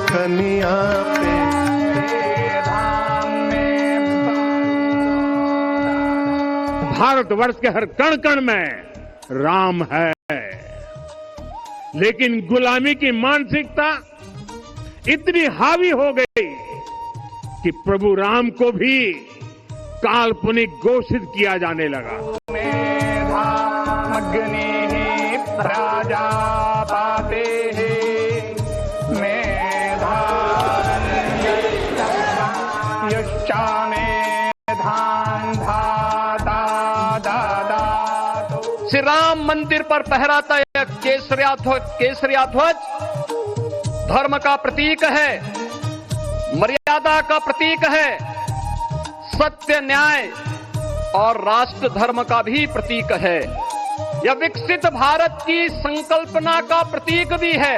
कनिया पे। भारतवर्ष के हर कण कण में राम है, लेकिन गुलामी की मानसिकता इतनी हावी हो गई कि प्रभु राम को भी काल्पनिक घोषित किया जाने लगा। श्री राम मंदिर पर फहराता है केसरिया ध्वज धर्म का प्रतीक है, मर्यादा का प्रतीक है, सत्य न्याय और राष्ट्र धर्म का भी प्रतीक है। यह विकसित भारत की संकल्पना का प्रतीक भी है।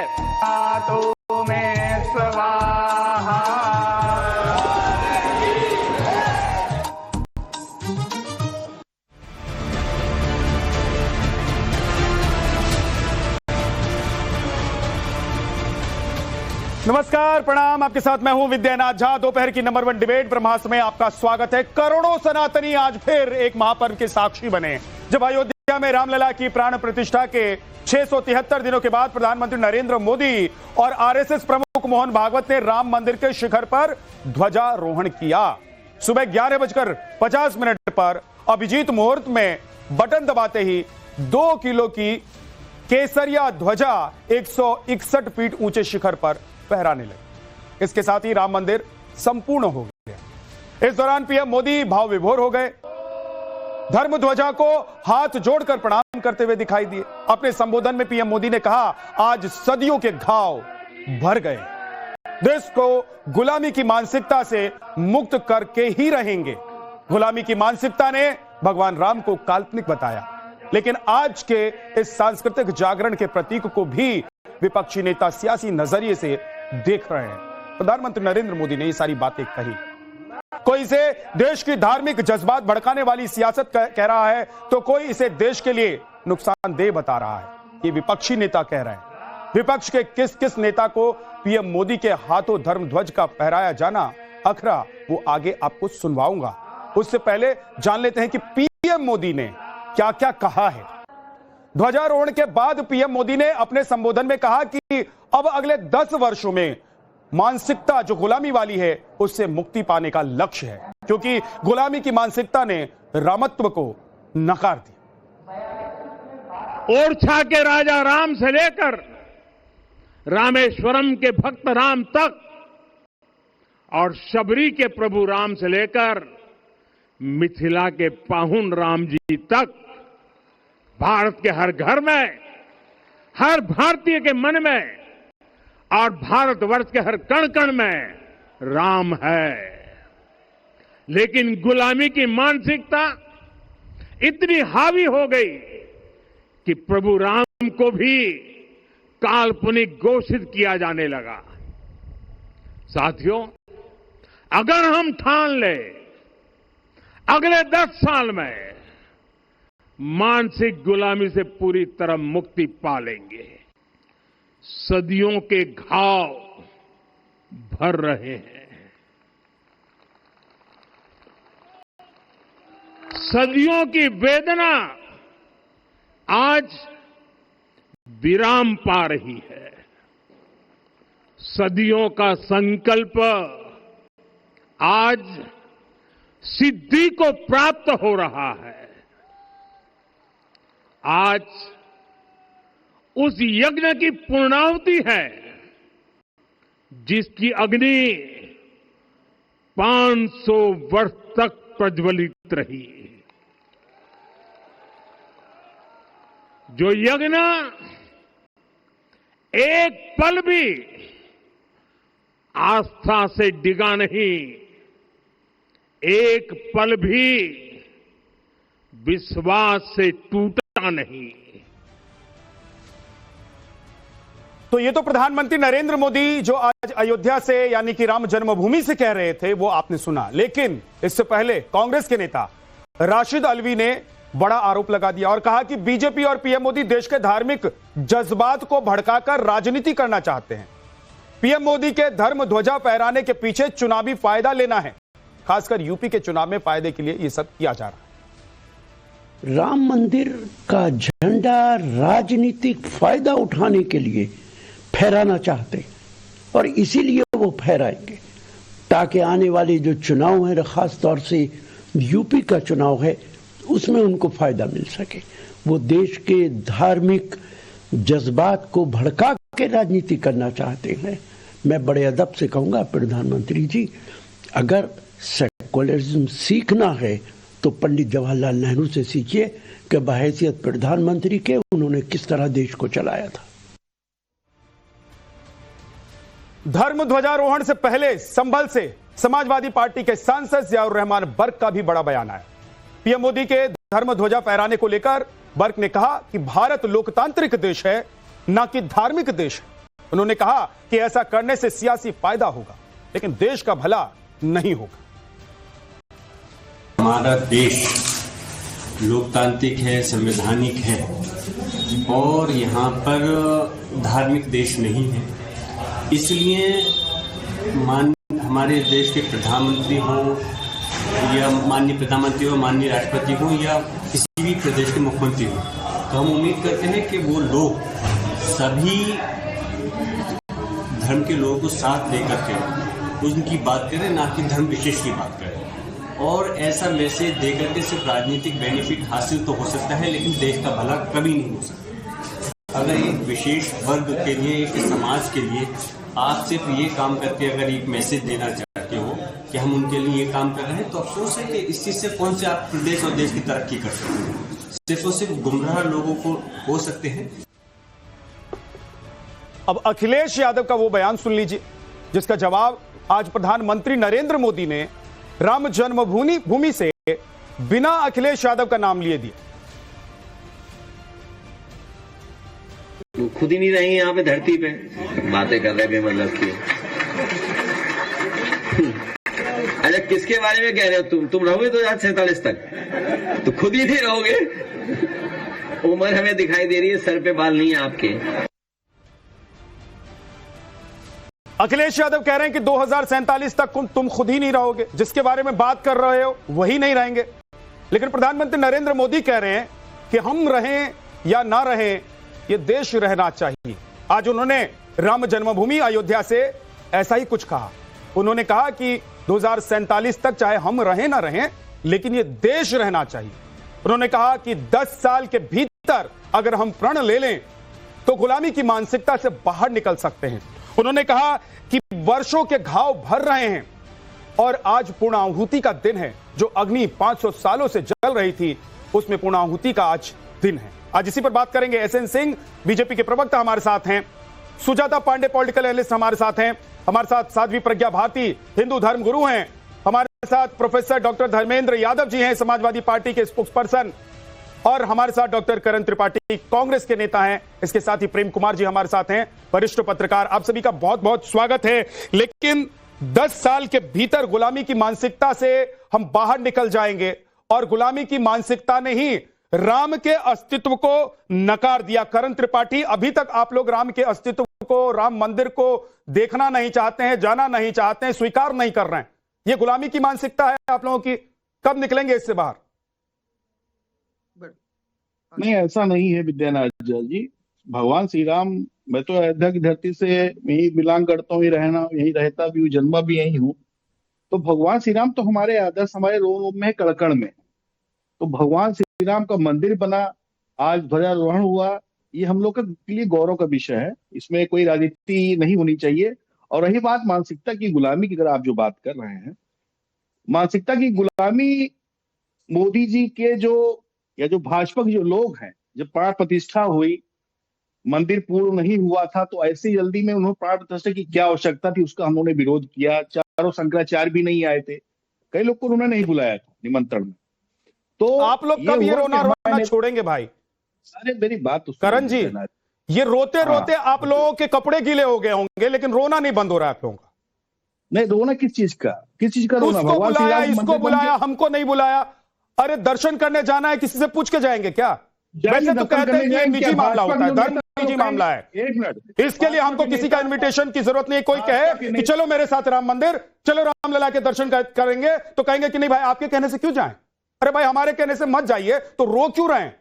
नमस्कार, प्रणाम। आपके साथ मैं हूं विद्यानाथ झा। दोपहर की नंबर 1 डिबेट ब्रह्मास्त्र में आपका स्वागत है। करोड़ों सनातनी आज फिर एक महापर्व के साक्षी बने जब अयोध्या में रामलला की प्राण प्रतिष्ठा के 673 दिनों के बाद प्रधानमंत्री नरेंद्र मोदी और आरएसएस प्रमुख मोहन भागवत ने राम मंदिर के शिखर पर ध्वजारोहण किया। सुबह 11:50 पर अभिजीत मुहूर्त में बटन दबाते ही 2 किलो की केसरिया ध्वजा 161 फीट ऊंचे शिखर पर फहराने लगे। इसके साथ ही राम मंदिर संपूर्ण हो गया। इस दौरान पीएम मोदी भाव विभोर हो गए, धर्म ध्वजा को हाथ जोड़कर प्रणाम करते हुए दिखाई दिए। अपने संबोधन में पीएम मोदी ने कहा, आज सदियों के घाव भर गए, देश को गुलामी की मानसिकता से मुक्त करके ही रहेंगे। गुलामी की मानसिकता ने भगवान राम को काल्पनिक बताया, लेकिन आज के इस सांस्कृतिक जागरण के प्रतीक को भी विपक्षी नेता सियासी नजरिए से देख रहे हैं। प्रधानमंत्री नरेंद्र मोदी ने ये सारी बातें कही। कोई इसे देश की धार्मिक जज्बात भड़काने वाली सियासत कह रहा है, तो कोई इसे देश के लिए नुकसानदेह बता रहा है। ये विपक्षी नेता कह रहे हैं। विपक्ष के किस किस नेता को पीएम मोदी के हाथों धर्म ध्वज का फहराया जाना अखरा, वो आगे आपको सुनवाऊंगा। उससे पहले जान लेते हैं कि पीएम मोदी ने क्या क्या कहा है। ध्वजारोहण के बाद पीएम मोदी ने अपने संबोधन में कहा कि अब अगले 10 वर्षों में मानसिकता जो गुलामी वाली है उससे मुक्ति पाने का लक्ष्य है, क्योंकि गुलामी की मानसिकता ने रामत्व को नकार दिया। ओरछा के राजा राम से लेकर रामेश्वरम के भक्त राम तक और शबरी के प्रभु राम से लेकर मिथिला के पाहुन राम जी तक भारत के हर घर में, हर भारतीय के मन में और भारतवर्ष के हर कण कण में राम है। लेकिन गुलामी की मानसिकता इतनी हावी हो गई कि प्रभु राम को भी काल्पनिक घोषित किया जाने लगा। साथियों, अगर हम ठान ले अगले 10 साल में मानसिक गुलामी से पूरी तरह मुक्ति पा लेंगे, सदियों के घाव भर रहे हैं, सदियों की वेदना आज विराम पा रही है, सदियों का संकल्प आज सिद्धि को प्राप्त हो रहा है। आज उस यज्ञ की पूर्णाहुति है जिसकी अग्नि 500 वर्ष तक प्रज्वलित रही, जो यज्ञ एक पल भी आस्था से डिगा नहीं, एक पल भी विश्वास से टूटा नहीं। तो ये तो प्रधानमंत्री नरेंद्र मोदी जो आज अयोध्या से यानी कि राम जन्मभूमि से कह रहे थे वो आपने सुना, लेकिन इससे पहले कांग्रेस के नेता राशिद अल्वी ने बड़ा आरोप लगा दिया और कहा कि बीजेपी और पीएम मोदी देश के धार्मिक जज्बात को भड़काकर राजनीति करना चाहते हैं। पीएम मोदी के धर्म ध्वजा फहराने के पीछे चुनावी फायदा लेना है। खासकर यूपी के चुनाव में फायदे के लिए यह सब किया जा रहा है। राम मंदिर का झंडा राजनीतिक फायदा उठाने के लिए फहराना चाहते हैं और इसीलिए वो फहराएंगे ताकि आने वाले जो चुनाव है, खास तौर से यूपी का चुनाव है, उसमें उनको फायदा मिल सके। वो देश के धार्मिक जज्बात को भड़का के राजनीति करना चाहते हैं। मैं बड़े अदब से कहूंगा प्रधानमंत्री जी, अगर सेकुलरिज्म सीखना है तो पंडित जवाहरलाल नेहरू से सीखिए कि बहैसियत प्रधानमंत्री के उन्होंने किस तरह देश को चलाया था। धर्म ध्वजारोहण से पहले संभल से समाजवादी पार्टी के सांसद जियाउर रहमान बर्क का भी बड़ा बयान आया। पीएम मोदी के धर्म ध्वजा फहराने को लेकर बर्क ने कहा कि भारत लोकतांत्रिक देश है, ना कि धार्मिक देश है। उन्होंने कहा कि ऐसा करने से सियासी फायदा होगा, लेकिन देश का भला नहीं होगा। हमारा देश लोकतांत्रिक है, संवैधानिक है और यहाँ पर धार्मिक देश नहीं है। इसलिए हमारे देश के प्रधानमंत्री हों या माननीय प्रधानमंत्री हो, माननीय राष्ट्रपति हो या किसी भी प्रदेश के मुख्यमंत्री हो, तो हम उम्मीद करते हैं कि वो लोग सभी धर्म के लोगों को साथ लेकर के उनकी बात करें, ना कि धर्म विशेष की बात करें। और ऐसा मैसेज देकर के सिर्फ राजनीतिक बेनिफिट हासिल तो हो सकता है, लेकिन देश का भला कभी नहीं हो सकता। अगर एक विशेष वर्ग के लिए, एक समाज के लिए आप सिर्फ ये काम करके अगर एक मैसेज देना चाहते हो कि हम उनके लिए ये काम कर रहे हैं, तो अफसोस है कि इस चीज से कौन से आप प्रदेश और देश की तरक्की कर सकते हैं। सिर्फ और सिर्फ गुमराह लोगों को हो सकते हैं। अब अखिलेश यादव का वो बयान सुन लीजिए जिसका जवाब आज प्रधानमंत्री नरेंद्र मोदी ने राम जन्मभूमि से बिना अखिलेश यादव का नाम लिए दिया। खुद ही नहीं रहेंगे यहाँ पे धरती पे, बातें कर रहे हैं बेमतलब की। अच्छा, किसके बारे में कह रहे हो तुम रहोगे 2047 तक, तो खुद ही नहीं रहोगे। उम्र हमें दिखाई दे रही है, सर पे बाल नहीं है आपके। अखिलेश यादव कह रहे हैं कि 2047 तक तुम खुद ही नहीं रहोगे, जिसके बारे में बात कर रहे हो वही नहीं रहेंगे। लेकिन प्रधानमंत्री नरेंद्र मोदी कह रहे हैं कि हम रहें या ना रहें, ये देश रहना चाहिए। आज उन्होंने राम जन्मभूमि अयोध्या से ऐसा ही कुछ कहा। उन्होंने कहा कि 2047 तक चाहे हम रहें ना रहें, लेकिन ये देश रहना चाहिए। उन्होंने कहा कि 10 साल के भीतर अगर हम प्रण ले लें तो गुलामी की मानसिकता से बाहर निकल सकते हैं। उन्होंने कहा कि वर्षों के घाव भर रहे हैं और आज पूर्णाहुति का दिन है। जो अग्नि 500 सालों से जल रही थी, उसमें पूर्णाहुति का आज दिन है। आज इसी पर बात करेंगे। एसएन सिंह बीजेपी के प्रवक्ता हमारे साथ हैं, सुजाता पांडे पॉलिटिकल एनालिस्ट हमारे साथ हैं, हमारे साथ साध्वी प्रज्ञा भारती हिंदू धर्म गुरु हैं, हमारे साथ प्रोफेसर डॉक्टर धर्मेंद्र यादव जी हैं, समाजवादी पार्टी के स्पोक्सपर्सन, और हमारे साथ डॉक्टर करण त्रिपाठी कांग्रेस के नेता हैं। इसके साथ ही प्रेम कुमार जी हमारे साथ हैं, वरिष्ठ पत्रकार। आप सभी का बहुत बहुत स्वागत है। लेकिन 10 साल के भीतर गुलामी की मानसिकता से हम बाहर निकल जाएंगे और गुलामी की मानसिकता ने ही राम के अस्तित्व को नकार दिया। करण त्रिपाठी, अभी तक आप लोग राम के अस्तित्व को, राम मंदिर को देखना नहीं चाहते हैं, जाना नहीं चाहते हैं, स्वीकार नहीं कर रहे हैं। यह गुलामी की मानसिकता है आप लोगों की। कब निकलेंगे इससे बाहर? नहीं, ऐसा नहीं है विद्यानाथ जी। भगवान श्री राम, मैं तो अयोध्या की धरती से यही बिलोंग करता हूँ, यही रहता भी हूँ, जन्मा भी यही हूँ। तो भगवान श्री राम तो हमारे आदर्श, हमारे रोम में, कड़कड़ में। तो भगवान श्री राम का मंदिर बना, आज ध्वजारोहण हुआ, ये हम लोग के लिए गौरव का विषय है। इसमें कोई राजनीति नहीं होनी चाहिए। और रही बात मानसिकता की गुलामी की, अगर आप जो बात कर रहे हैं, मानसिकता की गुलामी, मोदी जी के जो भाजपा के जो लोग हैं, जब प्राण प्रतिष्ठा हुई, मंदिर पूर्ण नहीं हुआ था, तो ऐसी जल्दी में उन्होंने प्राण प्रतिष्ठा की क्या आवश्यकता थी, उसका हम लोगों ने विरोध किया। चारों शंकराचार्य भी नहीं आए थे, कई लोग को उन्होंने नहीं बुलाया था निमंत्रण में। तो आप लोग कब ये रोना छोड़ेंगे भाई? अरे मेरी बात तो करण जी, ये रोते रोते आप लोगों के कपड़े गीले हो गए होंगे, लेकिन रोना नहीं बंद हो रहा है आप लोगों का। नहीं, रोना किस चीज का रोना? उसको बुलाया, इसको बुलाया, हमको नहीं बुलाया। अरे दर्शन करने जाना है, किसी से पूछ के जाएंगे क्या? वैसे तो कहते हैं कि ये निजी मामला होता है, धर्म निजी मामला है। एक मिनट, इसके लिए हमको किसी का इनविटेशन की जरूरत नहीं। कोई कहे कि चलो मेरे साथ राम मंदिर, चलो रामलला के दर्शन करेंगे, तो कहेंगे कि नहीं भाई आपके कहने से क्यों जाएं? अरे भाई हमारे कहने से मत जाइए, तो रो क्यों रहे हैं?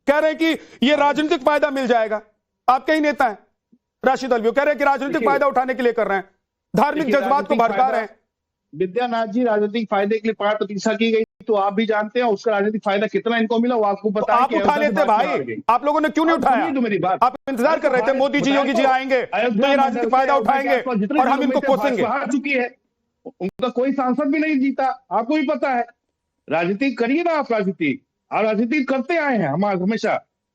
कह रहे हैं कि ये राजनीतिक फायदा मिल जाएगा। आपके ही नेता हैं राशिद अलवी, कह रहे हैं कि राजनीतिक फायदा उठाने के लिए कर रहे हैं, धार्मिक जज्बात को भड़का रहे हैं। विद्यानाथ जी, राजनीतिक फायदे के लिए पार्ट प्रतिष्ठा की गई, तो आप भी जानते हैं उसका राजनीतिक फायदा कितना इनको मिला, वो आपको पता है। आप उठा लेते भाई, आप लोगों ने क्यों नहीं उठाया? तो मेरी बात, आप इंतजार कर रहे थे मोदी जी योगी जी आएंगे तो ये राजनीतिक फायदा उठाएंगे और हम इनको कोसेंगे। हार चुकी है, उनका कोई सांसद भी नहीं जीता, आपको भी पता है। राजनीति करिए ना आप, राजनीति करते आए हैं हम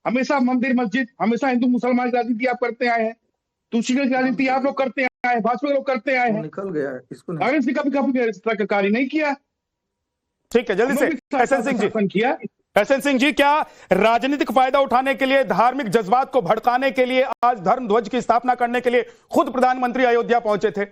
हमेशा मंदिर मस्जिद, हमेशा हिंदू मुसलमान की राजनीति आप करते आए हैं, तुलसी की राजनीति आप लोग करते आए हैं, भाजपा लोग करते आए हैं। निकल गया है इसको, कांग्रेस ने कभी इस तरह का कार्य नहीं किया। ठीक है, जल्दी से एसएन सिंह जी किया। एसएन सिंह जी, क्या राजनीतिक फायदा उठाने के लिए, धार्मिक जज्बात को भड़काने के लिए आज धर्म ध्वज की स्थापना करने के लिए खुद प्रधानमंत्री अयोध्या पहुंचे थे?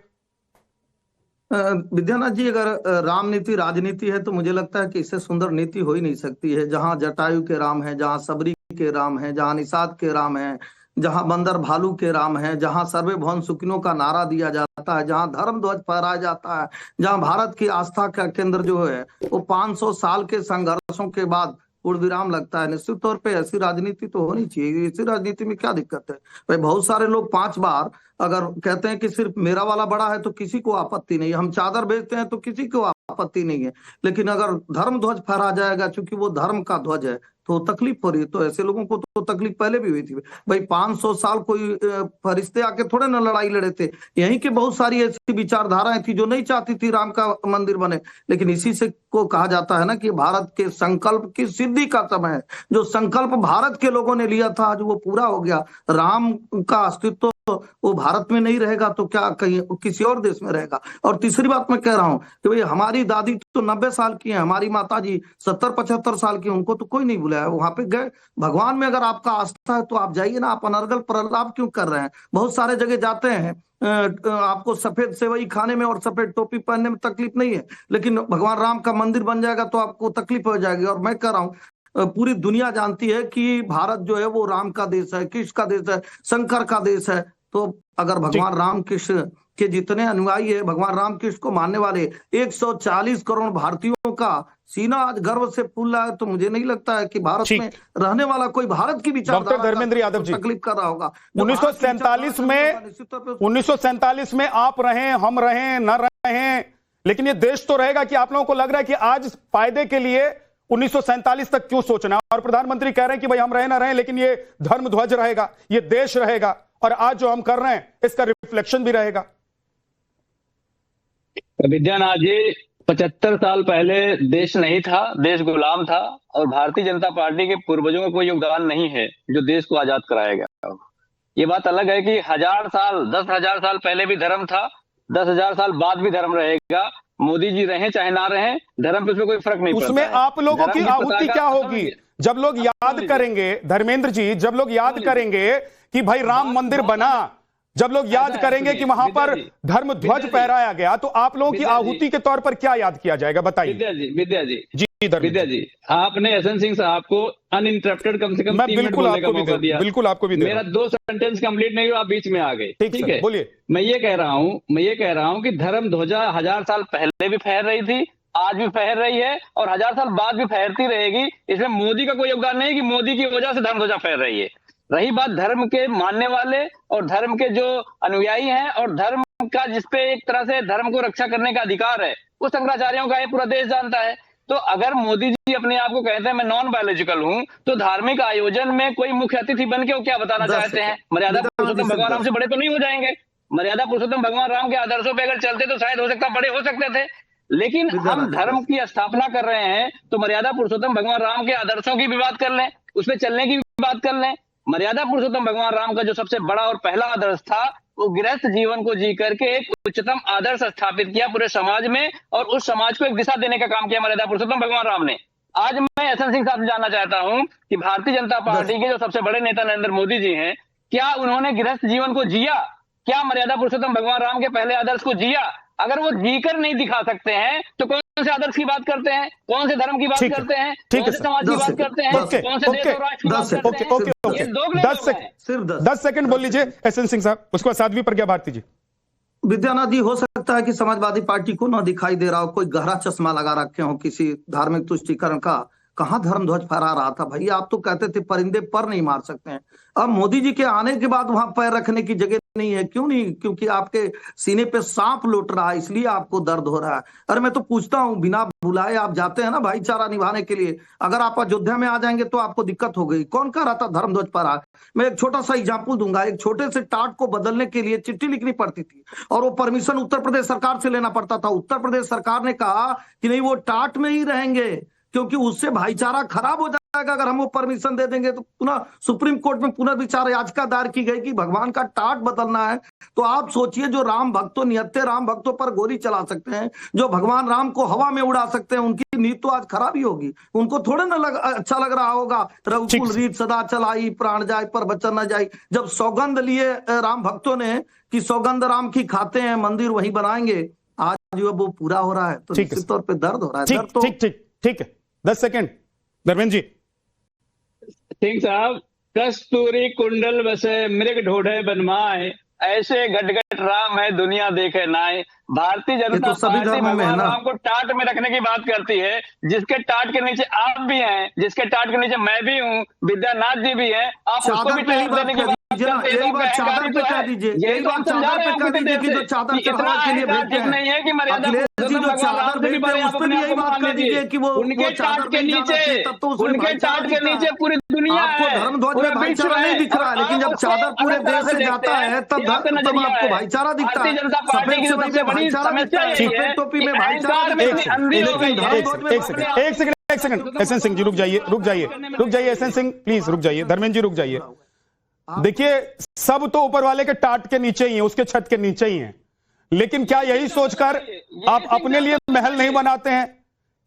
विद्यानाथ जी, अगर राम नीति राजनीति है तो मुझे लगता है कि इससे सुंदर नीति हो ही नहीं सकती है। जहां जटायु के राम है, जहां सबरी के राम है, जहां निषाद के राम है, जहां बंदर भालू के राम है, जहां सर्वे भवन सुखिनों का नारा दिया जाता है, जहां धर्म ध्वज फहराया जाता है, जहां भारत की आस्था का केंद्र जो है वो 500 साल के संघर्षों के बाद पूर्णविराम लगता है। निश्चित तौर पे ऐसी राजनीति तो होनी चाहिए। इसी राजनीति में क्या दिक्कत है भाई? बहुत सारे लोग 5 बार अगर कहते हैं कि सिर्फ मेरा वाला बड़ा है तो किसी को आपत्ति नहीं है, हम चादर बेचते हैं तो किसी को आपत्ति नहीं है, लेकिन अगर धर्म ध्वज फहरा जाएगा चूंकि वो धर्म का ध्वज है तो तकलीफ हो रही है। तो ऐसे लोगों को तो तकलीफ पहले भी हुई थी भाई। 500 साल कोई फरिश्ते आके थोड़े ना लड़ाई लड़े थे। यहीं की बहुत सारी ऐसी विचारधाराएं थी जो नहीं चाहती थी राम का मंदिर बने, लेकिन इसी से को कहा जाता है ना कि भारत के संकल्प की सिद्धि का समय है। जो संकल्प भारत के लोगों ने लिया था आज वो पूरा हो गया। राम का अस्तित्व वो भारत में नहीं रहेगा तो क्या कहीं किसी और देश में रहेगा। और तीसरी बात मैं कह रहा हूं कि भाई हमारी दादी तो 90 साल की है, हमारी माता जी 70-75 साल की, उनको तो कोई नहीं बुलाया, वहां पे गए। भगवान में अगर आपका आस्था है तो आप जाइए ना, आप अनर्गल प्रलाप क्यों कर रहे हैं? बहुत सारे जगह जाते हैं, आपको सफेद सेवई खाने में और सफेद टोपी पहनने में तकलीफ नहीं है, लेकिन भगवान राम का मंदिर बन जाएगा तो आपको तकलीफ हो जाएगी। और मैं कह रहा हूं पूरी दुनिया जानती है कि भारत जो है वो राम का देश है, कृष्ण का देश है, शंकर का देश है। तो अगर भगवान राम कृष्ण के जितने अनुयायी है, भगवान राम कृष्ण को मानने वाले 140 करोड़ भारतीयों का सीना आज गर्व से फूल रहा है, तो मुझे नहीं लगता है कि भारत में रहने वाला कोई भारत की विचारधारा डॉक्टर धर्मेंद्र यादव जी तकलीफ कर रहा होगा। 1947 में आप रहें, हम रहें, न रहें, लेकिन ये देश तो रहेगा। कि आप लोगों को लग रहा है कि आज फायदे के लिए 1947 तक क्यों सोचना? और प्रधानमंत्री कह रहे हैं कि भाई हम रहे ना रहे, लेकिन ये धर्म ध्वज रहेगा, ये देश रहेगा, और आज जो हम कर रहे हैं इसका रिफ्लेक्शन भी रहेगा। विद्यानाथ जी, 75 साल पहले देश नहीं था, देश गुलाम था, और भारतीय जनता पार्टी के पूर्वजों का कोई योगदान नहीं है जो देश को आजाद कराएगा। ये बात अलग है कि 1000 साल 10,000 साल पहले भी धर्म था, 10,000 साल बाद भी धर्म रहेगा। मोदी जी रहें चाहे ना रहें, धर्म पे उसमें कोई फर्क नहीं पड़ता। उसमें आप लोगों की आहुति क्या होगी? जब लोग याद करेंगे, धर्मेंद्र जी, जब लोग याद करेंगे कि भाई राम मंदिर बना, जब लोग याद करेंगे कि वहां पर धर्म ध्वज फहराया गया, तो आप लोगों की आहुति के तौर पर क्या याद किया जाएगा? बताइए। विद्या जी, आपने एसएन सिंह साहब को अनइंटरप्टेड कम से कम 3 मिनट बोलने का मौका दिया। बिल्कुल आपको भी दे। मेरा 2 सेंटेंस कंप्लीट नहीं हुआ, आप बीच में आ गए। ठीक है, बोलिए। मैं ये कह रहा हूं कि धर्म ध्वजा 1000 साल पहले भी फहर रही थी, आज भी फहर रही है, और 1000 साल बाद भी फहरती रहेगी। इसमें मोदी का कोई योगदान नहीं कि मोदी की वजह से धर्म ध्वजा फहर रही है। रही बात धर्म के मानने वाले और धर्म के जो अनुयायी हैं, और धर्म का जिसपे एक तरह से धर्म को रक्षा करने का अधिकार है, वो शंकराचार्यों का ये पूरा देश जानता है। तो अगर मोदी जी अपने आप को कहते हैं मैं नॉन बायोलॉजिकल हूं, तो धार्मिक आयोजन में कोई मुख्य अतिथि बन के वो क्या बताना चाहते हैं? मर्यादा पुरुषोत्तम भगवान राम से बड़े तो नहीं हो जाएंगे। मर्यादा पुरुषोत्तम भगवान राम के आदर्शों पर अगर चलते तो शायद हो सकता बड़े हो सकते थे, लेकिन हम धर्म की स्थापना कर रहे हैं तो मर्यादा पुरुषोत्तम भगवान राम के आदर्शों की भी बात कर लें, उसमें चलने की भी बात कर लें। मर्यादा पुरुषोत्तम भगवान राम का जो सबसे बड़ा और पहला आदर्श था, वो गृहस्थ जीवन को जी करके एक उच्चतम आदर्श स्थापित किया पूरे समाज में, और उस समाज को एक दिशा देने का काम किया मर्यादा पुरुषोत्तम भगवान राम ने। आज मैं एसएन सिंह साहब से जानना चाहता हूं कि भारतीय जनता पार्टी के जो सबसे बड़े नेता नरेंद्र मोदी जी हैं, क्या उन्होंने गृहस्थ जीवन को जिया? क्या मर्यादा पुरुषोत्तम भगवान राम के पहले आदर्श को जिया? अगर वो जीकर नहीं दिखा सकते हैं तो कौन से आदर्श की बात करते हैं, कौन से धर्म की बात करते हैं, कौन से समाज की बात करते हैं, कौन से देश और राष्ट्र की बात करते हैं? ये दोगले 10 सेकंड बोल लीजिए एसएन सिंह साहब, उसके बाद साध्वी प्रज्ञा भारती जी। विद्यानाथ जी, हो सकता है कि समाजवादी पार्टी को ना दिखाई दे रहा हो, कोई गहरा चश्मा लगा रखे हो किसी धार्मिक तुष्टीकरण का। कहां धर्म ध्वज फहरा रहा था भैया? आप तो कहते थे परिंदे पर नहीं मार सकते हैं। अब मोदी जी के आने के बाद वहां पैर रखने की जगह नहीं है। क्यों नहीं? क्योंकि आपके सीने पे सांप लौट रहा है, इसलिए आपको दर्द हो रहा है। अरे मैं तो पूछता हूँ, बिना बुलाए आप जाते हैं ना भाईचारा निभाने के लिए, अगर आप अयोध्या में आ जाएंगे तो आपको दिक्कत हो गई। कौन कह रहा था धर्म ध्वज फहरा? मैं एक छोटा सा एग्जाम्पल दूंगा। एक छोटे से टाट को बदलने के लिए चिट्ठी लिखनी पड़ती थी और वो परमिशन उत्तर प्रदेश सरकार से लेना पड़ता था। उत्तर प्रदेश सरकार ने कहा कि नहीं, वो टाट में ही रहेंगे क्योंकि उससे भाईचारा खराब हो जाएगा। अगर हम वो परमिशन दे देंगे तो पुनः सुप्रीम कोर्ट में पुनर्विचार याचिका दायर की गई कि भगवान का टाट बदलना है। तो आप सोचिए, जो राम भक्तों, निहत्थे राम भक्तों पर गोली चला सकते हैं, जो भगवान राम को हवा में उड़ा सकते हैं, उनकी नींद तो आज खराब ही होगी। उनको थोड़े ना अच्छा लग रहा होगा रघुकुल रीत सदा चलाई, प्राण जाए पर बचन न जाए। जब सौगंध लिए राम भक्तों ने कि सौगंध राम की खाते हैं, मंदिर वही बनाएंगे, आज जो वो पूरा हो रहा है तो निश्चित तौर पर दर्द हो रहा है। दर्द तो ठीक है। 10 सेकंड धर्मेंद्र जी। सिंह साहब, कस्तूरी कुंडल बसे मृग ढूंढे बनमाए, ऐसे गटगट राम है दुनिया देखे नाए। भारतीय जनता पार्टी भगवान राम को टाट में रखने की बात करती है, जिसके टाट के नीचे आप भी हैं, जिसके टाट के नीचे मैं भी हूँ, विद्यानाथ जी भी हैं। आप उसको भी टाट देने की बात करते हैं। यही बात चादर पे कह दीजिए, यही बात चादर पे कह दीजिए कि जो चादर चढ़ाने के लिए भेजते हैं, नहीं है कि मर्यादा जो चादर भेजते हैं उस पर भी यही बात कह दीजिए कि वो उनके टाट के नीचे, तब तो उनके टाट के नीचे पूरी दुनिया है। आपको धर्म ध्वज में भाईचारा नहीं दिख रहा है, लेकिन जब चादर पूरे देश से जाता है तब आपको भाईचारा दिखता है। जनता पार्टी की सबसे बड़ी समस्या सफेद टोपी में भाईचारा। एक सेकंड एसएन सिंह जी रुक जाइए एसएन सिंह प्लीज रुक जाइए। धर्मेंद्र जी रुक जाइए। देखिए, सब तो ऊपर वाले के टाट के नीचे ही है, उसके छत के नीचे ही है, लेकिन क्या यही सोचकर आप अपने लिए महल नहीं बनाते हैं?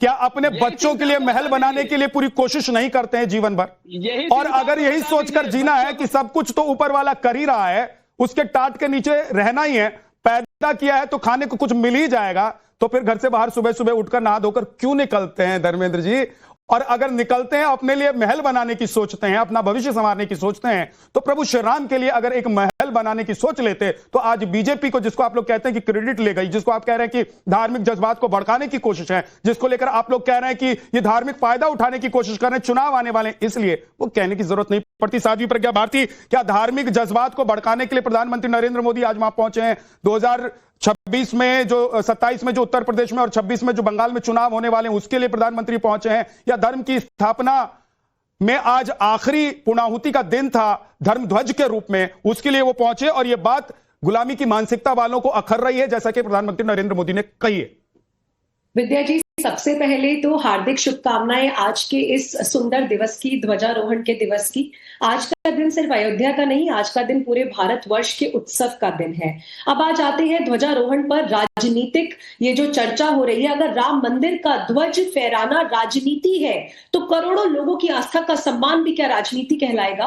क्या अपने बच्चों के लिए महल बनाने के लिए पूरी कोशिश नहीं करते हैं जीवन भर? और अगर यही सोचकर जीना है कि सब कुछ तो ऊपर वाला कर ही रहा है, उसके टाट के नीचे रहना ही है, पैदा किया है तो खाने को कुछ मिल ही जाएगा, तो फिर घर से बाहर सुबह सुबह उठकर नहा धोकर क्यों निकलते हैं धर्मेंद्र जी? और अगर निकलते हैं अपने लिए महल बनाने की सोचते हैं, अपना भविष्य संवारने की सोचते हैं, तो प्रभु श्री राम के लिए अगर एक महल बनाने की सोच लेते तो आज बीजेपी को, जिसको आप लोग कहते हैं कि क्रेडिट ले गई, जिसको आप कह रहे हैं कि धार्मिक जज्बात को भड़काने की कोशिश है, जिसको लेकर आप लोग कह रहे हैं कि ये धार्मिक फायदा उठाने की कोशिश कर रहे हैं, चुनाव आने वाले हैं, इसलिए वो कहने की जरूरत नहीं पड़ती। साध्वी प्रज्ञा भारती, क्या धार्मिक जज्बात को भड़काने के लिए प्रधानमंत्री नरेंद्र मोदी आज वहां पहुंचे हैं? 2026 में जो 27 में जो उत्तर प्रदेश में और 26 में जो बंगाल में चुनाव होने वाले हैं, उसके लिए प्रधानमंत्री पहुंचे हैं? या धर्म की स्थापना में आज आखिरी पूर्णाहुति का दिन था धर्म ध्वज के रूप में, उसके लिए वो पहुंचे और ये बात गुलामी की मानसिकता वालों को अखर रही है, जैसा कि प्रधानमंत्री नरेंद्र मोदी ने कही है? विद्या जी, सबसे पहले तो हार्दिक शुभकामनाएं आज के इस सुंदर दिवस की, ध्वजारोहण के दिवस की। आज का दिन सिर्फ अयोध्या का नहीं, आज का दिन पूरे भारतवर्ष के उत्सव का दिन है। अब आज आते हैं ध्वजारोहण पर। राजनीतिक ये जो चर्चा हो रही है, अगर राम मंदिर का ध्वज फहराना राजनीति है तो करोड़ों लोगों की आस्था का सम्मान भी क्या राजनीति कहलाएगा?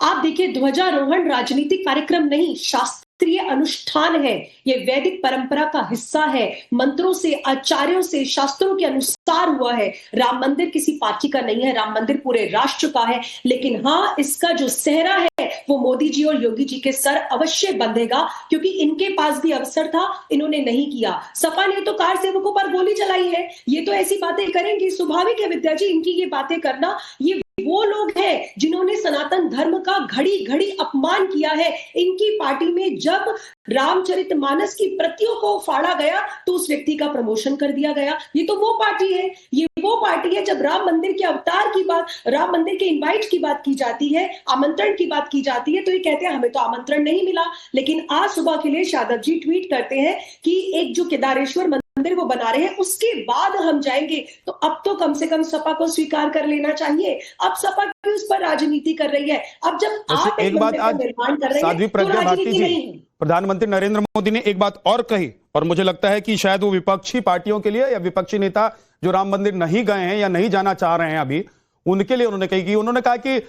आप देखिए, ध्वजारोहण राजनीतिक कार्यक्रम नहीं, शास्त्रीय अनुष्ठान है। ये वैदिक परंपरा का हिस्सा है, मंत्रों से, आचार्यों से, शास्त्रों के अनुसार हुआ है। राम मंदिर किसी पार्टी का नहीं है, राम मंदिर पूरे राष्ट्र का है। लेकिन हाँ, इसका जो सेहरा है वो मोदी जी और योगी जी के सर अवश्य बंधेगा, क्योंकि इनके पास भी अवसर था, इन्होंने नहीं किया। सपा ने तो कार सेवकों पर गोली चलाई है, ये तो ऐसी बातें करेंगी, स्वाभाविक है विद्या जी इनकी ये बातें करना। ये वो लोग हैं जिन्होंने सनातन धर्म का घड़ी घड़ी अपमान किया है। इनकी पार्टी में जब रामचरितमानस की प्रतियों को फाड़ा गया तो उस व्यक्ति का प्रमोशन कर दिया गया। ये तो वो पार्टी है, ये वो पार्टी है जब राम मंदिर के अवतार की बात, राम मंदिर के इनवाइट की बात की जाती है, आमंत्रण की बात की जाती है, तो ये कहते हैं हमें तो आमंत्रण नहीं मिला। लेकिन आज सुबह के लिए यादव जी ट्वीट करते हैं कि एक जो केदारेश्वर मंदिर वो बना रहे हैं उसके बाद हम जाएंगे। तो अब तो कम से कम सपा को स्वीकार कर लेना चाहिए। अब सपा की उस पर राजनीति कर रही है। अब जब आप एक बात आज निर्माण कर रहे हैं तो राजनीति नहीं। प्रधानमंत्री नरेंद्र मोदी ने एक बात और कही, और मुझे लगता है कि शायद वो विपक्षी पार्टियों के लिए या विपक्षी नेता जो राम मंदिर नहीं गए हैं या नहीं जाना चाह रहे हैं अभी, उनके लिए उन्होंने कही कि उन्होंने कहा कि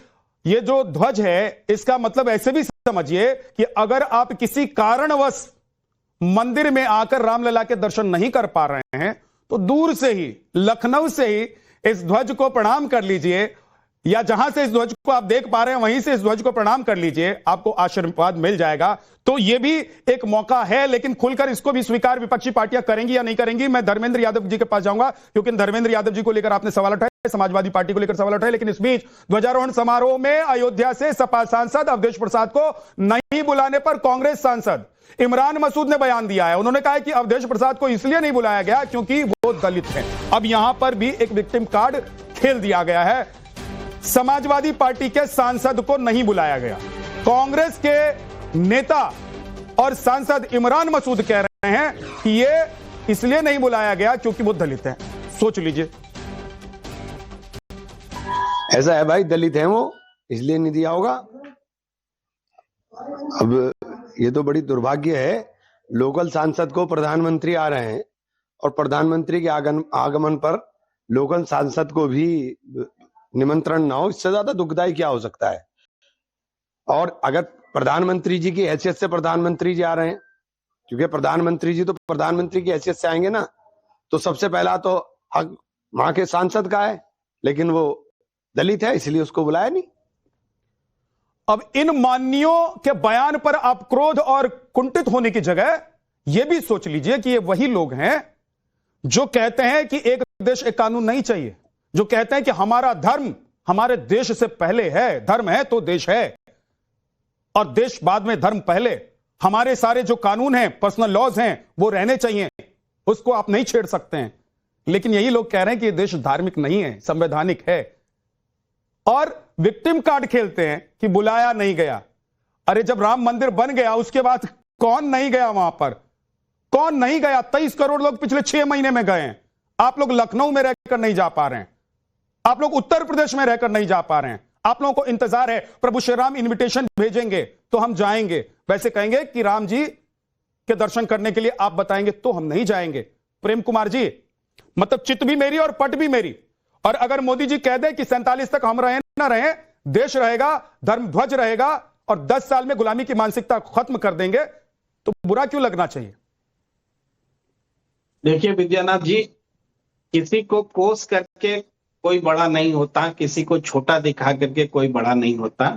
ये जो ध्वज है इसका मतलब ऐसे भी समझिए कि अगर आप किसी कारणवश मंदिर में आकर रामलला के दर्शन नहीं कर पा रहे हैं तो दूर से ही, लखनऊ से ही इस ध्वज को प्रणाम कर लीजिए, या जहां से इस ध्वज को आप देख पा रहे हैं वहीं से इस ध्वज को प्रणाम कर लीजिए, आपको आशीर्वाद मिल जाएगा। तो यह भी एक मौका है, लेकिन खुलकर इसको भी स्वीकार विपक्षी पार्टियां करेंगी या नहीं करेंगी। मैं धर्मेंद्र यादव जी के पास जाऊंगा, क्योंकि धर्मेंद्र यादव जी को लेकर आपने सवाल उठाए, समाजवादी पार्टी को लेकर सवाल उठाए, लेकिन इस बीच ध्वजारोहण समारोह में अयोध्या से सपा सांसद अवधेश प्रसाद को नहीं बुलाने पर कांग्रेस सांसद इमरान मसूद ने बयान दिया है। उन्होंने कहा है कि अवधेश प्रसाद को इसलिए नहीं बुलाया गया क्योंकि वो दलित हैं। अब यहां पर भी एक विक्टिम कार्ड खेल दिया गया है, समाजवादी पार्टी के सांसद को नहीं बुलाया गया। कांग्रेस के नेता और सांसद इमरान मसूद कह रहे हैं कि ये इसलिए नहीं बुलाया गया क्योंकि वो दलित हैं। सोच लीजिए। ऐसा है भाई, दलित हैं वो, इसलिए नहीं दिया होगा। अब ये तो बड़ी दुर्भाग्य है, लोकल सांसद को प्रधानमंत्री आ रहे हैं और प्रधानमंत्री के आगमन पर लोकल सांसद को भी निमंत्रण ना हो, इससे ज्यादा दुखदाई क्या हो सकता है। और अगर प्रधानमंत्री जी की हैसियत से प्रधानमंत्री जी आ रहे हैं, क्योंकि प्रधानमंत्री जी तो प्रधानमंत्री की हैसियत से आएंगे ना, तो सबसे पहला तो हक वहां के सांसद का है, लेकिन वो दलित है इसलिए उसको बुलाया नहीं। अब इन मान्यों के बयान पर आप क्रोध और कुंठित होने की जगह यह भी सोच लीजिए कि ये वही लोग हैं जो कहते हैं कि एक देश एक कानून नहीं चाहिए, जो कहते हैं कि हमारा धर्म हमारे देश से पहले है, धर्म है तो देश है और देश बाद में, धर्म पहले। हमारे सारे जो कानून हैं, पर्सनल लॉज हैं, वो रहने चाहिए, उसको आप नहीं छेड़ सकते हैं। लेकिन यही लोग कह रहे हैं कि ये देश धार्मिक नहीं है, संवैधानिक है, और विक्टिम कार्ड खेलते हैं कि बुलाया नहीं गया। अरे जब राम मंदिर बन गया उसके बाद कौन नहीं गया वहां पर? कौन नहीं गया? 23 करोड़ लोग पिछले 6 महीने में गए हैं। आप लोग लखनऊ में रहकर नहीं जा पा रहे हैं, आप लोग उत्तर प्रदेश में रहकर नहीं जा पा रहे हैं। आप लोगों को इंतजार है प्रभु श्री राम इन्विटेशन भेजेंगे तो हम जाएंगे, वैसे कहेंगे कि राम जी के दर्शन करने के लिए आप बताएंगे तो हम नहीं जाएंगे। प्रेम कुमार जी, मतलब चित भी मेरी और पट भी मेरी। और अगर मोदी जी कह दे कि 47 तक हम रहे ना रहे, देश रहेगा, धर्म ध्वज रहेगा और 10 साल में गुलामी की मानसिकता खत्म कर देंगे, तो बुरा क्यों लगना चाहिए? देखिए विद्यानाथ जी, किसी को कोस करके कोई बड़ा नहीं होता, किसी को छोटा दिखा करके कोई बड़ा नहीं होता।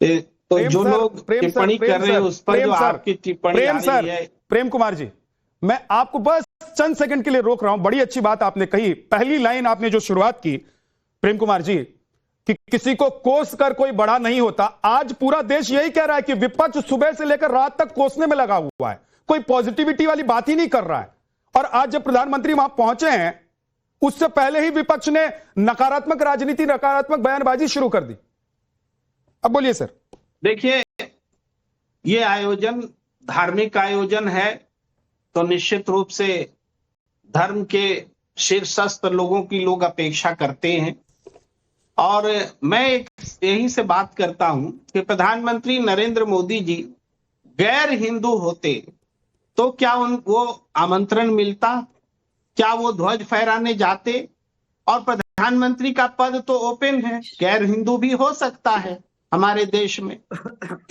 तो जो लोग टिप्पणी कर रहे हैं उस पर जो आपकी टिप्पणी आ रही है। प्रेम कुमार जी, मैं आपको बस चंद सेकंड के लिए रोक रहा हूं। बड़ी अच्छी बात आपने कही, पहली लाइन आपने जो शुरुआत की प्रेम कुमार जी, कि किसी को कोस कर कोई बड़ा नहीं होता। आज पूरा देश यही कह रहा है कि विपक्ष सुबह से लेकर रात तक कोसने में लगा हुआ है, कोई पॉजिटिविटी वाली बात ही नहीं कर रहा है। और आज जब प्रधानमंत्री वहां पहुंचे हैं, उससे पहले ही विपक्ष ने नकारात्मक राजनीति, नकारात्मक बयानबाजी शुरू कर दी। अब बोलिए सर। देखिए, ये आयोजन धार्मिक आयोजन है तो निश्चित रूप से धर्म के शीर्षस्थ लोगों की लोग अपेक्षा करते हैं। और मैं यही से बात करता हूं कि प्रधानमंत्री नरेंद्र मोदी जी गैर हिंदू होते तो क्या उनको आमंत्रण मिलता? क्या वो ध्वज फहराने जाते? और प्रधानमंत्री का पद तो ओपन है, गैर हिंदू भी हो सकता है हमारे देश में।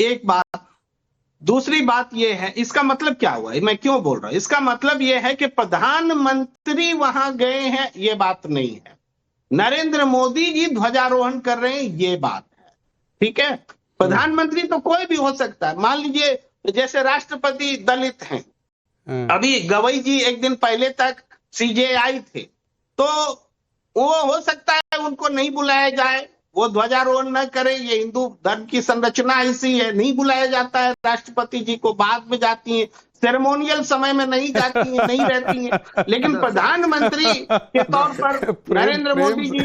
एक बात। दूसरी बात यह है, इसका मतलब क्या हुआ, मैं क्यों बोल रहा हूं? इसका मतलब यह है कि प्रधानमंत्री वहां गए हैं, ये बात नहीं है। नरेंद्र मोदी जी ध्वजारोहण कर रहे हैं, ये बात है। ठीक है, प्रधानमंत्री तो कोई भी हो सकता है। मान लीजिए जैसे राष्ट्रपति दलित हैं, अभी गवई जी एक दिन पहले तक सीजेआई थे, तो वो हो सकता है उनको नहीं बुलाया जाए, वो ध्वजारोहण न करे। ये हिंदू धर्म की संरचना ऐसी है, नहीं बुलाया जाता है राष्ट्रपति जी को, बाद में जाती है, सेरेमोनियल समय में नहीं जाती है, नहीं रहती है। लेकिन प्रधानमंत्री के तौर पर नरेंद्र मोदी जी,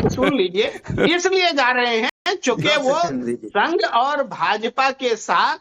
सुन लीजिए, इसलिए जा रहे हैं चूंकि वो संघ और भाजपा के साथ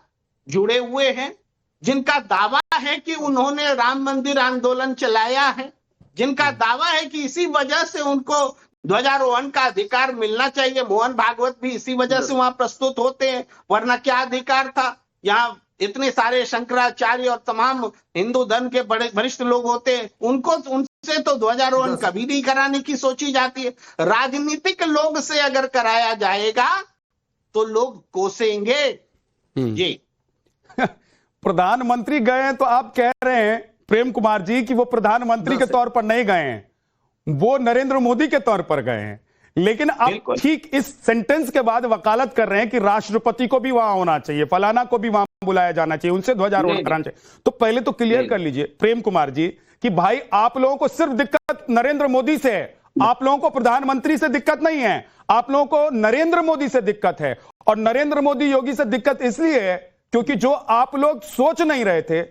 जुड़े हुए हैं, जिनका दावा है कि उन्होंने राम मंदिर आंदोलन चलाया है, जिनका दावा है कि इसी वजह से उनको ध्वजारोहण का अधिकार मिलना चाहिए। मोहन भागवत भी इसी वजह से वहां प्रस्तुत होते हैं, वरना क्या अधिकार था? यहाँ इतने सारे शंकराचार्य और तमाम हिंदू धर्म के बड़े वरिष्ठ लोग होते हैं, उनसे तो ध्वजारोहण कभी नहीं कराने की सोची जाती है। राजनीतिक लोग से अगर कराया जाएगा तो लोग कोसेंगे। जी प्रधानमंत्री गए हैं तो आप कह रहे हैं प्रेम कुमार जी कि वो प्रधानमंत्री के तौर पर नहीं गए हैं, वो नरेंद्र मोदी के तौर पर गए हैं। लेकिन आप ठीक इस सेंटेंस के बाद वकालत कर रहे हैं कि राष्ट्रपति को भी वहां होना चाहिए, फलाना को भी वहां बुलाया जाना चाहिए, उनसे ध्वजारोहण कराना चाहिए। तो पहले तो क्लियर कर लीजिए प्रेम कुमार जी कि भाई आप लोगों को सिर्फ दिक्कत नरेंद्र मोदी से है, आप लोगों को प्रधानमंत्री से दिक्कत नहीं है, आप लोगों को नरेंद्र मोदी से दिक्कत है। और नरेंद्र मोदी योगी से दिक्कत इसलिए है क्योंकि जो आप लोग सोच नहीं रहे थे,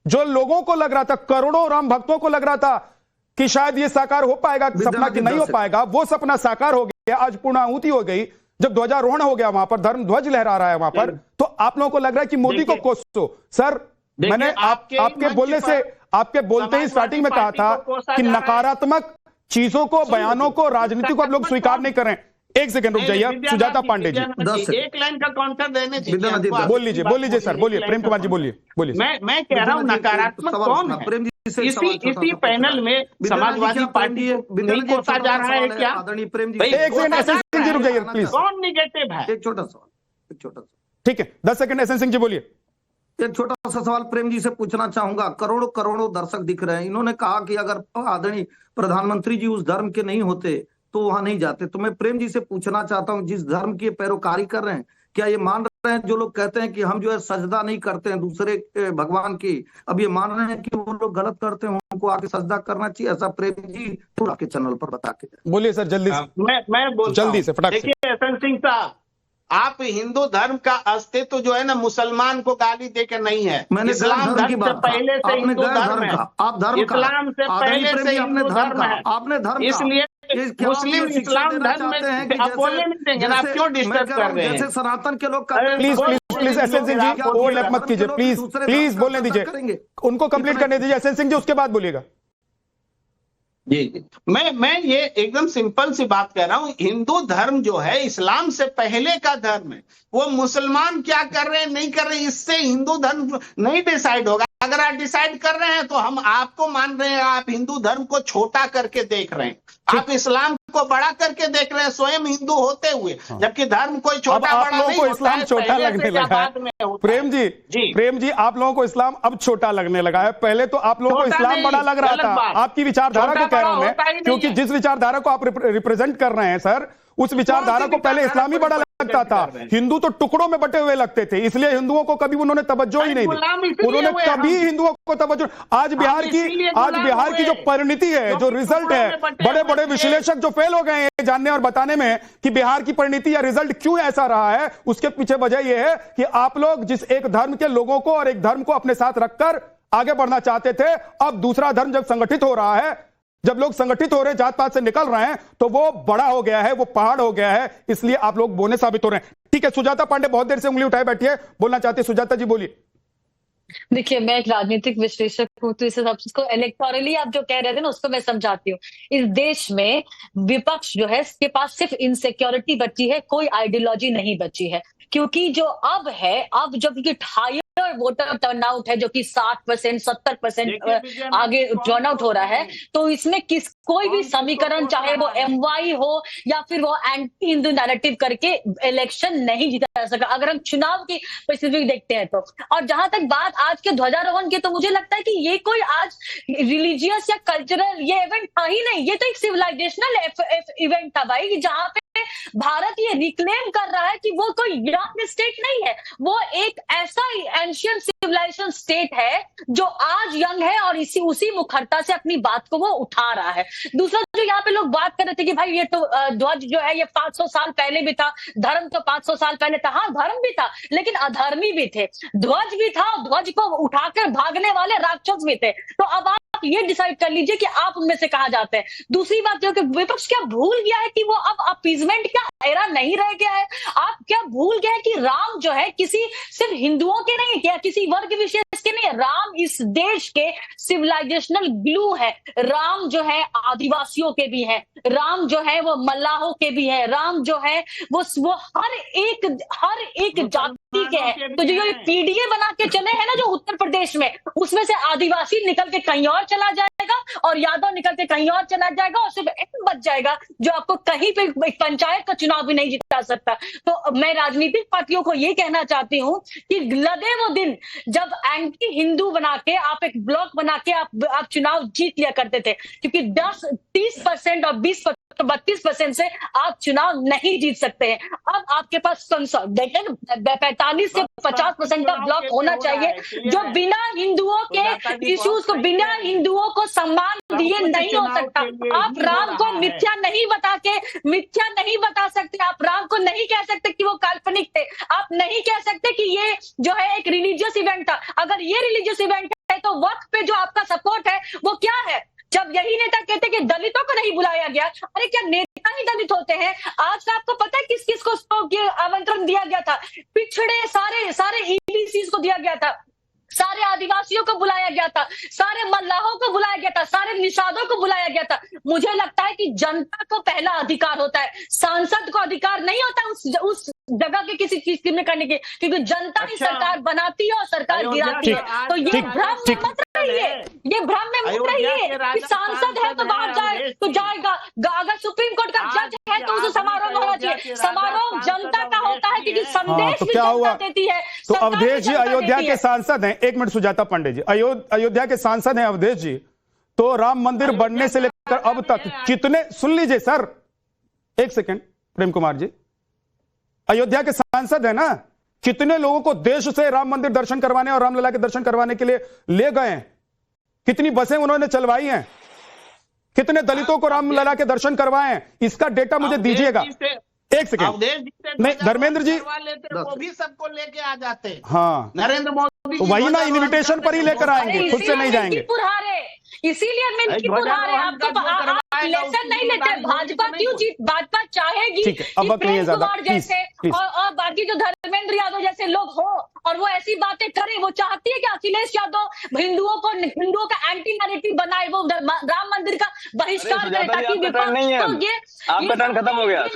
जो लोगों को लग रहा था, करोड़ों राम भक्तों को लग रहा था कि शायद ये साकार हो पाएगा सपना कि नहीं हो पाएगा, वो सपना साकार हो गया। आज पूर्णाहुति हो गई, जब ध्वजारोहण हो गया वहां पर, धर्म ध्वज लहरा रहा है वहां पर, तो आप लोगों को लग रहा है कि मोदी को कोसो। सर मैंने आपके बोलने से, आपके बोलते ही स्टार्टिंग में कहा था कि नकारात्मक चीजों को, बयानों को, राजनीति को आप लोग स्वीकार नहीं कर रहे हैं। एक सेकंड रुक जाइए, सुजाता पांडे जी एक लाइन का काउंटर देने दीजिए। बोल लीजिए सर, बोलिए प्रेम कुमार जी, बोलिए। मैं कह रहा हूँ नकारात्मक कौन है? इसी पैनल में समाजवादी पार्टी नहीं कोसा जा रहा है क्या? एक सेकंड एसएन सिंह जी रुक जाइए प्लीज। कौन निगेटिव है? एक छोटा सवाल, ठीक है 10 सेकंड एसएन सिंह जी बोलिए। एक छोटा सा सवाल प्रेम जी से पूछना चाहूंगा। करोड़ों करोड़ों दर्शक दिख रहे हैं, इन्होंने कहा कि अगर आदरणीय प्रधानमंत्री जी उस धर्म के नहीं होते तो वहां नहीं जाते। तो मैं प्रेम जी से पूछना चाहता हूं, जिस धर्म की पैरोकारी कर रहे हैं, क्या ये मान रहे हैं, जो लोग कहते हैं कि हम जो है सजदा नहीं करते हैं दूसरे भगवान की, अब ये मान रहे हैं कि वो लोग गलत करते हैं, उनको आके सजदा करना चाहिए? ऐसा प्रेम जी थोड़ा के चैनल पर बता के बोलिए सर, जल्दी से। मैं जल्दी से फटाक से। देखिए एसएन सिंह साहब, आप हिंदू धर्म का अस्तित्व जो है ना मुसलमान को गाली देकर नहीं है। इस्लाम धर्म से पहले से हिंदू धर्म है, आप धर्म इस्लाम से पहले से हिंदू धर्म है, आपने धर्म, इसलिए मुस्लिम इस्लाम धर्म में आप बोलने नहीं देंगे, आप क्यों डिस्टर्ब कर रहे हैं? जैसे सनातन के लोग please SN Singh ji overlap मत कीजिए, प्लीज बोलने दीजिए, उनको कंप्लीट करने दीजिए एसएन सिंह जी, उसके बाद बोलिएगा। जी मैं ये एकदम सिंपल सी बात कह रहा हूं, हिंदू धर्म जो है इस्लाम से पहले का धर्म है। वो मुसलमान क्या कर रहे हैं नहीं कर रहे हैं इससे हिंदू धर्म नहीं डिसाइड होगा। अगर आप डिसाइड कर रहे हैं तो हम आपको मान रहे हैं, आप हिंदू धर्म को छोटा करके देख रहे हैं, आप इस्लाम को बड़ा करके देख रहे हैं स्वयं हिंदू होते हुए, जबकि धर्म कोई छोटा बड़ा नहीं होता है। इस्लाम छोटा लगने लगा है प्रेम जी, आप लोगों को इस्लाम अब छोटा लगने लगा है। पहले तो आप लोगों को इस्लाम बड़ा लग रहा था। आपकी विचारधारा को कह रहा हूं मैं, क्योंकि जिस विचारधारा को आप रिप्रेजेंट कर रहे हैं सर, उस विचारधारा को पहले इस्लाम ही बड़ा लगता था। हिंदू तो टुकड़ों में बटे हुए लगते थे, इसलिए हिंदुओं को कभी उन्होंने तवज्जो ही नहीं दी, उन्होंने कभी हिंदुओं को तवज्जो। आज बिहार की जो परिणति है, जो रिजल्ट है, बड़े बड़े विश्लेषक जो फेल हो गए हैं जानने और बताने में कि बिहार की परिणति या रिजल्ट क्यों ऐसा रहा है, उसके पीछे वजह यह है कि आप लोग जिस एक धर्म के लोगों को और एक धर्म को अपने साथ रखकर आगे बढ़ना चाहते थे, अब दूसरा धर्म जब संगठित हो रहा है, जब लोग संगठित हो रहे हैं, जात पात से निकल रहे हैं, तो वो बड़ा हो गया है, वो पहाड़ हो गया है, इसलिए आप लोग बोने साबित हो रहे हैं। ठीक है, सुजाता पांडे बहुत देर से उंगली उठाए बैठी है, बोलना चाहते हैं। सुजाता जी बोलिए। देखिए, मैं एक राजनीतिक विश्लेषक हूँ, तो इस हिसाब से इलेक्टोरली आप जो कह रहे थे ना, उसको मैं समझाती हूँ। इस देश में विपक्ष जो है, इसके पास सिर्फ इनसिक्योरिटी बची है, कोई आइडियोलॉजी नहीं बची है। क्योंकि जो अब है, अब जब ये हायर वोटर टर्नआउट है, जो कि 60% 70% आगे टर्नआउट हो रहा है, तो इसमें कोई भी समीकरण, चाहे वो MY हो या फिर वो एंटी हिंदू नैरेटिव करके इलेक्शन नहीं जीता जा सका, अगर हम चुनाव की स्पेसिफिक देखते हैं तो। और जहां तक बात आज के ध्वजारोहण की, तो मुझे लगता है कि ये कोई आज रिलीजियस या कल्चरल ये इवेंट था ही नहीं, ये तो एक सिविलाइजेशनल इवेंट था भाई, जहां पे भारत ये रिक्लेम कर रहा है कि वो कोई यंग स्टेट नहीं है, वो एक ऐसा एंशिएंट सिविलाइजेशन स्टेट है जो आज यंग है और उसी मुखरता से अपनी बात को वो उठा रहा है। दूसरा, जो यहाँ पे लोग बात कर रहे थे कि भाई ये तो ध्वज जो है ये 500 साल पहले भी था, धर्म तो 500 साल पहले था। हाँ, धर्म भी था, लेकिन अधर्मी भी थे, ध्वज भी था, ध्वज को उठाकर भागने वाले राक्षस भी थे। तो अब आप ये डिसाइड कर लीजिए कि आप उनमें से कहा जाते हैं। दूसरी बात जो कि विपक्ष क्या भूल गया है कि वो अब अपीजमेंट का एरा नहीं रह गया है। आप क्या भूल गए कि राम जो है किसी सिर्फ हिंदुओं के नहीं है, किसी वर्ग विशेष के नहीं है, राम इस देश के सिविलाइजेशनल ग्लू है। राम जो है आदिवासियों के भी है, राम जो है वो मल्लाहों के भी है, राम जो है वो हर एक जाति प्रतीक है। तो जो ये पीडीए बना के चले हैं ना जो उत्तर प्रदेश में, उसमें से आदिवासी निकल के कहीं और चला जाएगा और यादव निकल के कहीं और चला जाएगा और सिर्फ एक बच जाएगा जो आपको कहीं पे पंचायत का चुनाव भी नहीं जिता सकता। तो मैं राजनीतिक पार्टियों को ये कहना चाहती हूँ कि लदे वो दिन जब एंटी हिंदू बना के आप एक ब्लॉक बना के आप चुनाव जीत लिया करते थे, क्योंकि 30% और 32% से आप चुनाव नहीं जीत सकते हैं। अब आपके पास 45 से 50% का ब्लॉक होना चाहिए जो बिना हिंदुओं के इश्यूज को, बिना हिंदुओं को सम्मान दिए नहीं हो सकता। आप राम को मिथ्या नहीं बता सकते। आप राम को नहीं कह सकते कि वो काल्पनिक थे। आप नहीं कह सकते कि ये जो है एक रिलीजियस इवेंट था। अगर ये रिलीजियस इवेंट है तो वक्त पे जो आपका सपोर्ट है वो क्या है? जब यही नेता कहते कि दलितों को नहीं बुलाया गया, अरे क्या नेता ही दलित होते हैं? आज का आपको पता है किस किस को आमंत्रण दिया गया था? पिछड़े सारे ईबीसी को दिया गया था, सारे आदिवासियों को बुलाया गया था, सारे मल्लाहों को बुलाया गया था, सारे निषादों को बुलाया गया था। मुझे लगता है कि जनता को पहला अधिकार होता है, सांसद को अधिकार नहीं होता उस जगह के किसी चीज में करने के, क्योंकि जनता ही सरकार बनाती है और सरकार गिराती है। तो ये भ्रम में मत रहिए, ये भ्रम में मत रहिए कि सांसद है तो बाहर जाए तो जाएगा। अगर सुप्रीम कोर्ट का जज है तो उसे समारोह में होना चाहिए। समारोह जनता का होता है क्योंकि संदेश भी जनता देती है। तो अवधेश जी अयोध्या के सांसद हैं, एक मिनट सुजाता पांडे जी, अयोध्या के सांसद हैं अवधेश जी, तो राम मंदिर बनने से लेकर अब तक कितने, सुन लीजिए सर, एक सेकंड प्रेम कुमार जी, अयोध्या के सांसद है ना, कितने लोगों को देश से राम मंदिर दर्शन करवाने और रामलला के दर्शन करवाने के लिए ले गए हैं? कितनी बसें उन्होंने चलवाई हैं? कितने दलितों को रामलला के दर्शन करवाए हैं? इसका डेटा मुझे दीजिएगा। एक सेकंड, नहीं धर्मेंद्र जी, वो भी सबको लेके आ जाते। हाँ नरेंद्र मोदी वही ना, इनविटेशन पर ही लेकर आएंगे, खुद से नहीं जाएंगे। इसीलिए मिल्कीपुर हारे। आप लेसन नहीं लेते। भाजपा क्यों जीत, भाजपा चाहेगी कि प्रेम कुमार जैसे और बाकी जो धर्मेंद्र यादव जैसे लोग हो और वो ऐसी बातें करे। वो चाहती है कि अखिलेश यादव हिंदुओं का एंटी नैरेटिव बनाए, वो राम मंदिर का बहिष्कार करे ताकि विपक्ष। आपका टर्न खत्म हो गया।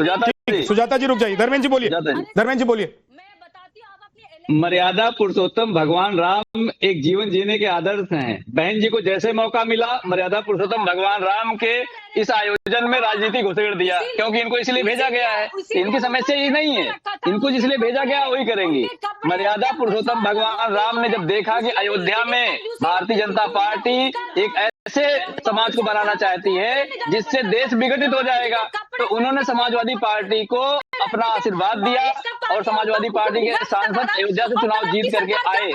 सुजाता जी रुक जाइए, धर्मेंद्र जी बोलिए, धर्मेंद्र जी बोलिए। मर्यादा पुरुषोत्तम भगवान राम एक जीवन जीने के आदर्श हैं। बहन जी को जैसे मौका मिला मर्यादा पुरुषोत्तम भगवान राम के इस आयोजन में राजनीति घुसेड़ दिया, क्योंकि इनको इसलिए भेजा गया है। इनकी समस्या ये नहीं है, इनको जिसलिए भेजा गया वही करेंगी। मर्यादा पुरुषोत्तम भगवान राम ने जब देखा कि अयोध्या में भारतीय जनता पार्टी एक ऐसे समाज को बनाना चाहती है जिससे देश विघटित हो जाएगा, तो उन्होंने समाजवादी पार्टी को अपना आशीर्वाद दिया और समाजवादी पार्टी के सांसद अयोध्या से चुनाव जीत करके आए।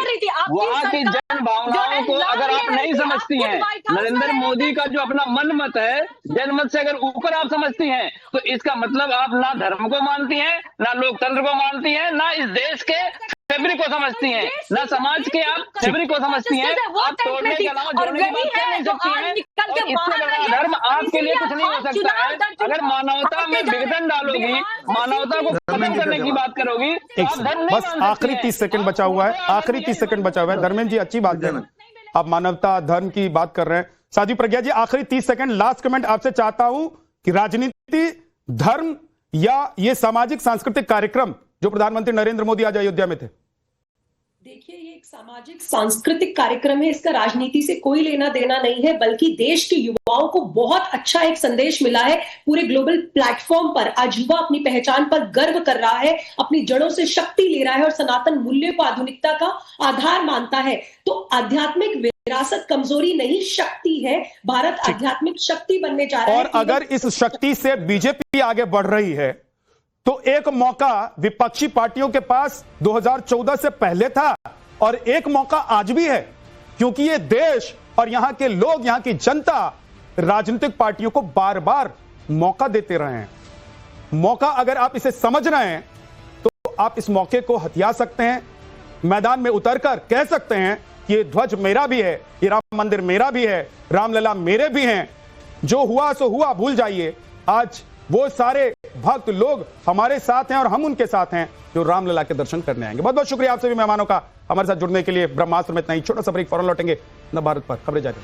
वहां की जन भावनाओं को अगर आप नहीं समझती हैं, नरेंद्र मोदी का जो अपना मन मत है, जनमत से अगर ऊपर आप समझती हैं, तो इसका मतलब आप ना धर्म को मानती हैं, ना लोकतंत्र को मानती हैं, ना इस देश के फैब्रिक को समझती हैं, ना समाज के आप फैब्रिक को समझती हैं। आप तोड़ने के अलावा जोड़ने की बात कर नहीं सकती हैं। और इससे बड़ा धर्म आपके लिए कुछ नहीं हो सकता है। अगर मानवता में विघटन डालोगी, मानवता को खत्म करने की बात करोगी, तो आप धर्म नहीं। बस आखिरी 30 सेकंड बचा हुआ है, आखिरी 30 सेकंड बचा हुआ है। धर्मेंद्र जी अच्छी बात है, आप मानवता धर्म की बात कर रहे हैं। साध्वी प्रज्ञा जी आखिरी 30 सेकंड, लास्ट कमेंट आपसे चाहता हूं कि राजनीति, धर्म या ये सामाजिक सांस्कृतिक कार्यक्रम जो प्रधानमंत्री नरेंद्र मोदी आज अयोध्या में थे। देखिए, ये एक सामाजिक सांस्कृतिक कार्यक्रम है, इसका राजनीति से कोई लेना देना नहीं है, बल्कि देश के युवाओं को बहुत अच्छा एक संदेश मिला है। पूरे ग्लोबल प्लेटफॉर्म पर आज युवा अपनी पहचान पर गर्व कर रहा है, अपनी जड़ों से शक्ति ले रहा है और सनातन मूल्यों को आधुनिकता का आधार मानता है। तो आध्यात्मिक विरासत कमजोरी नहीं, शक्ति है। भारत आध्यात्मिक शक्ति बनने जा रहा है। और अगर इस शक्ति से बीजेपी आगे बढ़ रही है तो एक मौका विपक्षी पार्टियों के पास 2014 से पहले था और एक मौका आज भी है, क्योंकि ये देश और यहां के लोग, यहां की जनता राजनीतिक पार्टियों को बार बार मौका देते रहे हैं। मौका अगर आप इसे समझ रहे हैं तो आप इस मौके को हथिया सकते हैं, मैदान में उतरकर कह सकते हैं ये ध्वज मेरा भी है, ये राम मंदिर मेरा भी है, रामलला मेरे भी हैं। जो हुआ सो हुआ, भूल जाइए। आज वो सारे भक्त लोग हमारे साथ हैं और हम उनके साथ हैं जो रामलला के दर्शन करने आएंगे। बहुत बहुत शुक्रिया आप सभी मेहमानों का हमारे साथ जुड़ने के लिए। ब्रह्मास्त्र में इतना ही, छोटा सा ब्रेक, फौरन लौटेंगे नव भारत पर खबरें जारी।